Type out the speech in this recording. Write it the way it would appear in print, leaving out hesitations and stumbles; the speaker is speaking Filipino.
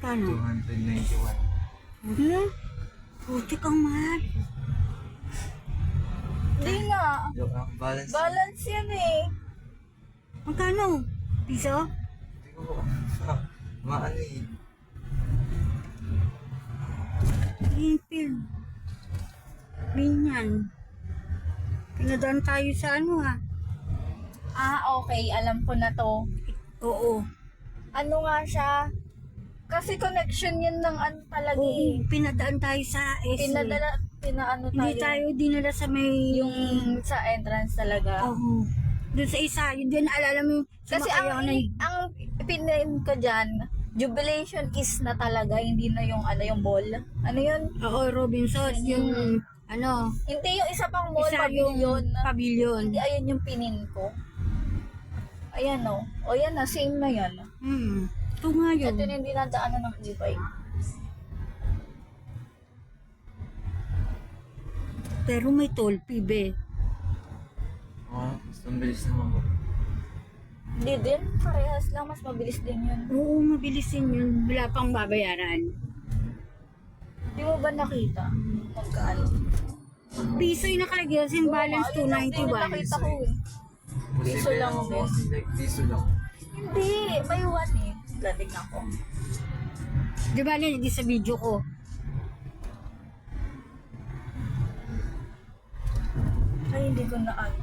Kano? 291. Hmm? Puti kang mahal. Hindi nga. Joke lang. Balance. Balance yan eh. Magkano? Piso? Hindi ko po. Maano eh. Greenfield. Minyan. Pinadaan tayo sa ano ha? Okay. Alam ko na to. Oo. Ano nga siya? Kasi connection yun ng ano talaga Oo, eh. pinadaan tayo sa SW. Pinaano tayo. Hindi tayo dinala sa may... Yung sa entrance talaga. Oo. Doon sa isa, yun din alala mo yung Kasi sumakay ako ang pinain ko dyan, Jubilation is na talaga, hindi na yung yung mall. Ano yun? Oo, Robinson, yung ano, Hindi yung isa pang mall, isa yung pavilion. pavilion. Hindi, ayun yung pinin ko. Ayan o. O yan na, same na yan. Ito nga yun. Ito na yung dinadaanan ng e-bike. Pero may toll fee, be. Mas mabilis naman po. Hindi din, parehas lang, mas mabilis din yun. Oo, mabilis yun. Wala pang babayaran. Hindi mo ba nakita? Magkano? Piso yung nakalagay, sin balance Oo, ayun lang din yung 291. nakita ko eh. Piso lang naman po. din. Like, piso lang. Hindi, may one eh. Lating ako. Di ba hindi sa video ko? Ay, hindi ko na ano.